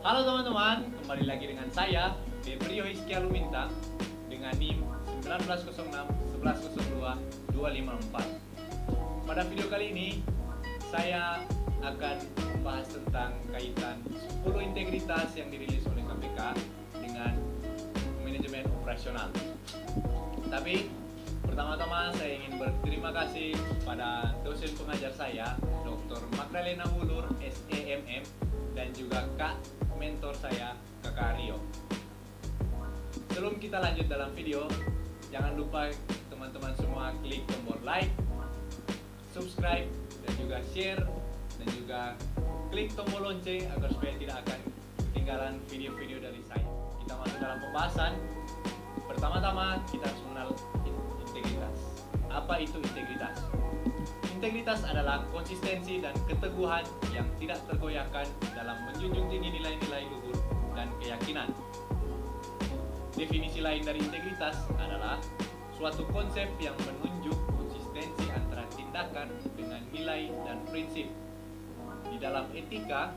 Halo teman-teman, kembali lagi dengan saya Febrio Hizkia Lumintang dengan NIM 1906 1102 254. Pada video kali ini saya akan membahas tentang kaitan 10 integritas yang dirilis oleh KPK dengan manajemen operasional. Tapi pertama-tama saya ingin berterima kasih pada dosen pengajar saya, Dr. Magdalena Wulur, SEMM, dan juga Kak mentor saya, Kakak Rio. Sebelum kita lanjut dalam video, jangan lupa teman-teman semua klik tombol like, subscribe, dan juga share, dan juga klik tombol lonceng agar supaya tidak akan ketinggalan video-video dari saya. Kita masuk dalam pembahasan. Pertama-tama kita harus mengenal integritas. Apa itu integritas? Integritas adalah konsistensi dan keteguhan yang tidak tergoyahkan dalam menjunjung tinggi nilai-nilai luhur dan keyakinan. Definisi lain dari integritas adalah suatu konsep yang menunjuk konsistensi antara tindakan dengan nilai dan prinsip. Di dalam etika,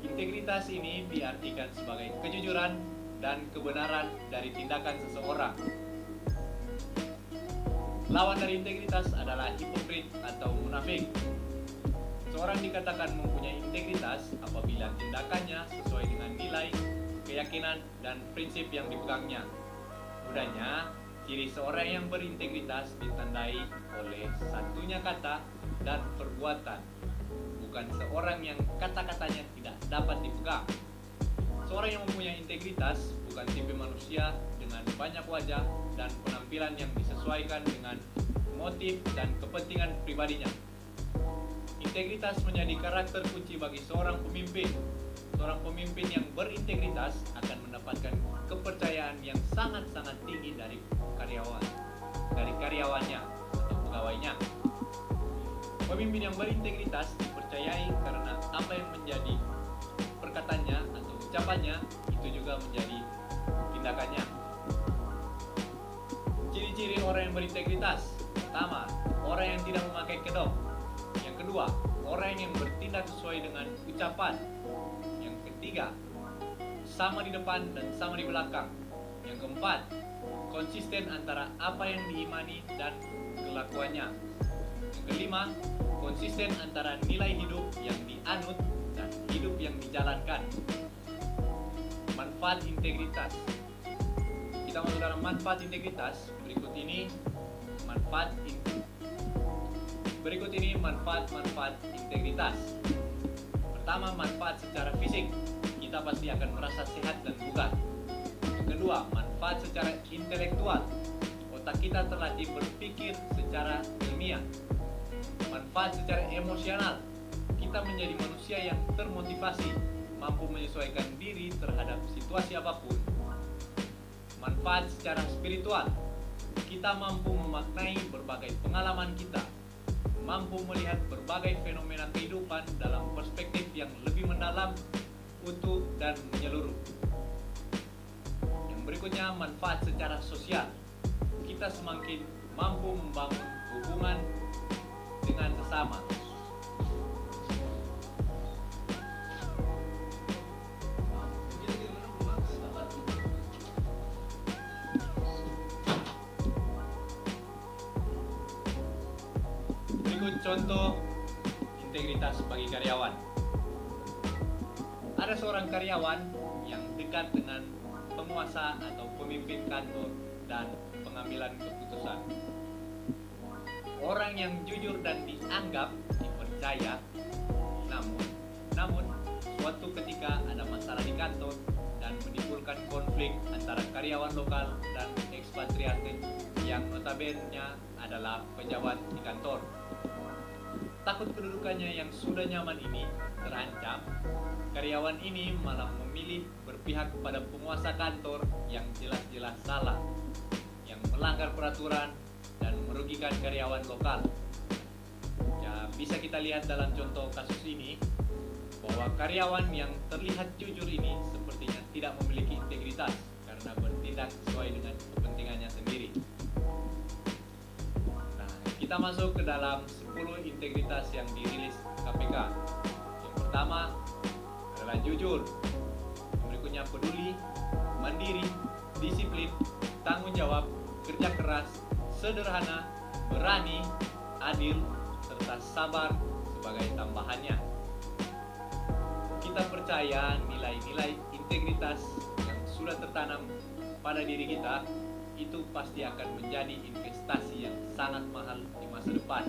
integritas ini diartikan sebagai kejujuran dan kebenaran dari tindakan seseorang. Lawan dari integritas adalah hipokrit atau munafik. Seorang dikatakan mempunyai integritas apabila tindakannya sesuai dengan nilai, keyakinan, dan prinsip yang dipegangnya. Mudahnya, ciri seorang yang berintegritas ditandai oleh satunya kata dan perbuatan, bukan seorang yang kata-katanya tidak dapat dipegang. Seorang yang mempunyai integritas bukan tipe manusia dengan banyak wajah dan penampilan yang disesuaikan dengan motif dan kepentingan pribadinya. Integritas menjadi karakter kunci bagi seorang pemimpin. Seorang pemimpin yang berintegritas akan mendapatkan kepercayaan yang sangat-sangat tinggi dari karyawannya atau pegawainya. Pemimpin yang berintegritas dipercayai karena apa yang menjadi perkataannya atau ucapannya itu juga menjadi tindakannya. Ciri-ciri orang yang berintegritas. Pertama, orang yang tidak memakai kedok. Yang kedua, orang yang bertindak sesuai dengan ucapan. Yang ketiga, sama di depan dan sama di belakang. Yang keempat, konsisten antara apa yang diimani dan kelakuannya. Yang kelima, konsisten antara nilai hidup yang dianut dan hidup yang dijalankan. Manfaat integritas. Kita masuk dalam manfaat integritas. Berikut ini manfaat integritas. Pertama, manfaat secara fisik. Kita pasti akan merasa sehat dan bugar. Yang kedua, manfaat secara intelektual. Otak kita terlatih berpikir secara ilmiah. Manfaat secara emosional. Kita menjadi manusia yang termotivasi, mampu menyesuaikan diri terhadap situasi apapun. Manfaat secara spiritual. Kita mampu memaknai berbagai pengalaman kita, mampu melihat berbagai fenomena kehidupan dalam perspektif yang lebih mendalam, utuh, dan menyeluruh. Yang berikutnya, manfaat secara sosial. Kita semakin mampu membangun hubungan dengan sesama. Berikut contoh integritas bagi karyawan. Ada seorang karyawan yang dekat dengan penguasa atau pemimpin kantor dan pengambilan keputusan. Orang yang jujur dan dianggap dipercaya, namun suatu ketika ada masalah di kantor dan menimbulkan konflik antara karyawan lokal dan ekspatriate yang notabene adalah pejabat di kantor. Takut kedudukannya yang sudah nyaman ini terancam, karyawan ini malah memilih berpihak pada penguasa kantor yang jelas-jelas salah, yang melanggar peraturan dan merugikan karyawan lokal. Ya, bisa kita lihat dalam contoh kasus ini bahwa karyawan yang terlihat jujur ini sepertinya tidak memiliki integritas karena bertindak sesuai dengan kepentingannya sendiri. Kita masuk ke dalam 10 integritas yang dirilis KPK. Yang pertama adalah jujur. berikutnya peduli, mandiri, disiplin, tanggung jawab, kerja keras, sederhana, berani, adil, serta sabar sebagai tambahannya. Kita percaya nilai-nilai integritas yang sudah tertanam pada diri kita itu pasti akan menjadi investasi yang sangat mahal di masa depan.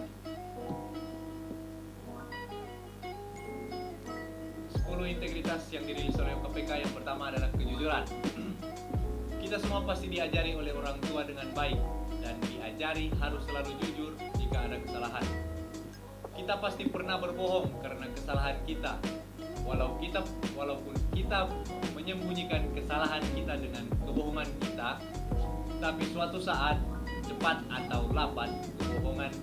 10 integritas yang dirilis oleh KPK. Yang pertama adalah kejujuran. Kita semua pasti diajari oleh orang tua dengan baik dan diajari harus selalu jujur jika ada kesalahan. Kita pasti pernah berbohong karena kesalahan kita. Walaupun kita menyembunyikan kesalahan kita dengan kebohongan kita, tapi suatu saat, cepat atau lambat, kebohongan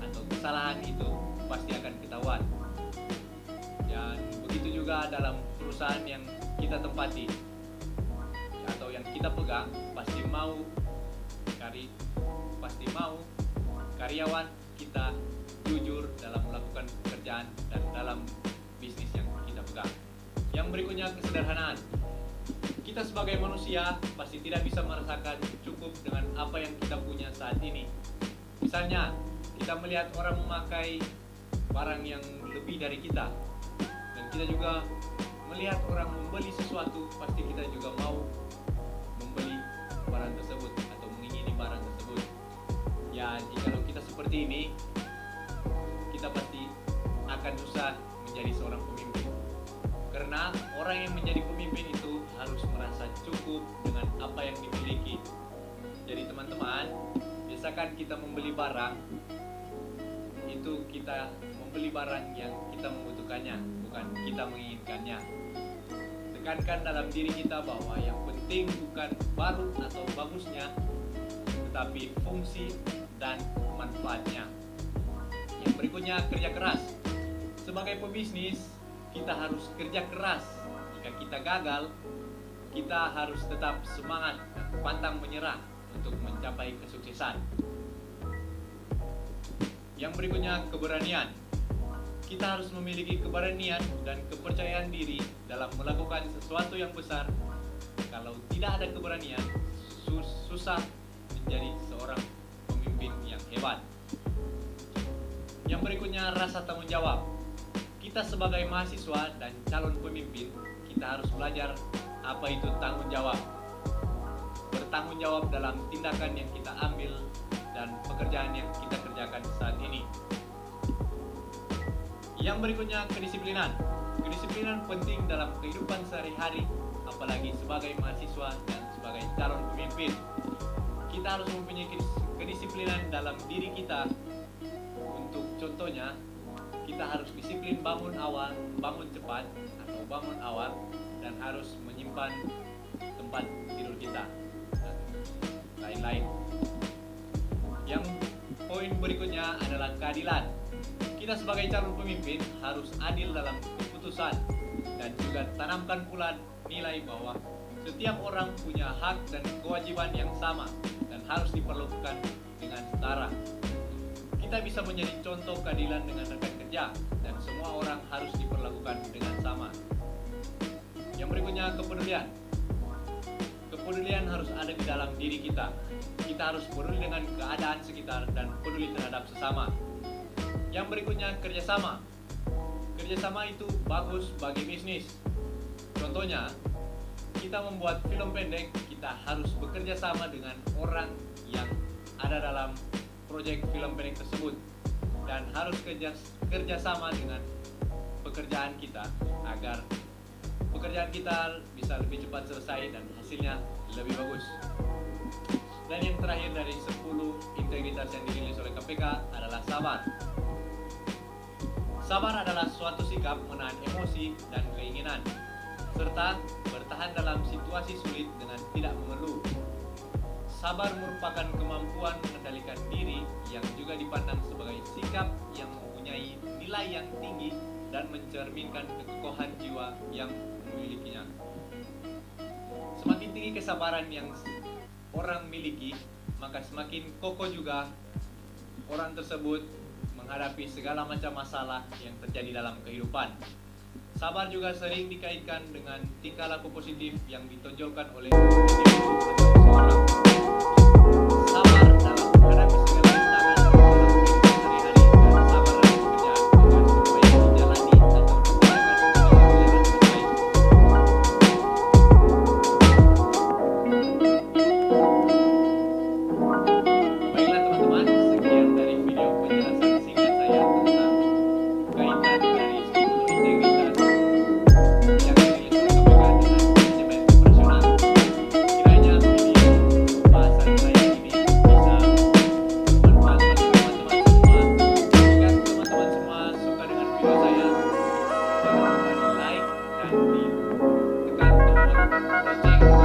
atau kesalahan itu pasti akan ketahuan. Dan begitu juga dalam perusahaan yang kita tempati atau yang kita pegang, pasti mau karyawan kita jujur dalam melakukan pekerjaan dan dalam bisnis yang kita pegang. Yang berikutnya, kesederhanaan. Kita sebagai manusia pasti tidak bisa merasakan cukup dengan apa yang kita punya saat ini. Misalnya, kita melihat orang memakai barang yang lebih dari kita, dan kita juga melihat orang membeli sesuatu, pasti kita juga mau membeli barang tersebut atau mengingini barang tersebut. Ya, jika kita seperti ini, kita pasti akan susah menjadi seorang pemimpin. Karena orang yang menjadi pemimpin itu harus merasa cukup dengan apa yang dimiliki. Jadi teman-teman, biasakan kita membeli barang, itu kita membeli barang yang kita membutuhkannya, bukan kita menginginkannya. Tekankan dalam diri kita bahwa yang penting bukan baru atau bagusnya, tetapi fungsi dan manfaatnya. Yang berikutnya, kerja keras. Sebagai pebisnis, kita harus kerja keras. Jika kita gagal, kita harus tetap semangat dan pantang menyerah untuk mencapai kesuksesan. Yang berikutnya, keberanian. Kita harus memiliki keberanian dan kepercayaan diri dalam melakukan sesuatu yang besar. Kalau tidak ada keberanian, susah menjadi seorang pemimpin yang hebat. Yang berikutnya, rasa tanggung jawab. Kita sebagai mahasiswa dan calon pemimpin, kita harus belajar apa itu tanggung jawab. Bertanggung jawab dalam tindakan yang kita ambil dan pekerjaan yang kita kerjakan saat ini. Yang berikutnya, kedisiplinan. Kedisiplinan penting dalam kehidupan sehari-hari, apalagi sebagai mahasiswa dan sebagai calon pemimpin. Kita harus mempunyai kedisiplinan dalam diri kita. Untuk contohnya, kita harus disiplin bangun cepat atau bangun awal, dan harus menyimpan tempat tidur kita dan lain-lain. Yang poin berikutnya adalah keadilan. Kita sebagai calon pemimpin harus adil dalam keputusan dan juga tanamkan pula nilai bahwa setiap orang punya hak dan kewajiban yang sama dan harus diperlakukan dengan setara. Kita bisa menjadi contoh keadilan dengan rekan kerja dan semua orang harus diperlakukan dengan sama. Yang berikutnya, kepedulian. Kepedulian harus ada di dalam diri kita. Kita harus peduli dengan keadaan sekitar dan peduli terhadap sesama. Yang berikutnya, kerjasama. Kerjasama itu bagus bagi bisnis. Contohnya, kita membuat film pendek, kita harus bekerja sama dengan orang yang ada dalam proyek film pendek tersebut, dan harus kerjasama dengan pekerjaan kita agar pekerjaan kita bisa lebih cepat selesai dan hasilnya lebih bagus. Dan yang terakhir dari 10 integritas yang dirilis oleh KPK adalah sabar. Sabar adalah suatu sikap menahan emosi dan keinginan, serta bertahan dalam situasi sulit dengan tidak mengeluh. Sabar merupakan kemampuan mengendalikan diri yang juga dipandang sebagai sikap yang mempunyai nilai yang tinggi dan mencerminkan kekokohan jiwa yang memilikinya. Semakin tinggi kesabaran yang orang miliki, maka semakin kokoh juga orang tersebut menghadapi segala macam masalah yang terjadi dalam kehidupan. Sabar juga sering dikaitkan dengan tingkah laku positif yang ditonjolkan oleh individu atau seseorang. Sabar dalam menghadapi segala rintangan dalam kehidupan sehari-hari dan sabar dalam bekerja agar supaya dijalani atau dijalankan dengan jalan terbaik. Baiklah teman-teman, sekian dari video penjelasan singkat saya tentang kaitan dari struktur integritas yang disampaikan dengan manajemen operasional. Kiranya video pembahasan saya ini bisa bermanfaat bagi teman-teman semua. Jika teman-teman semua suka dengan video saya, jangan lupa di like dan ditekan tombol lonceng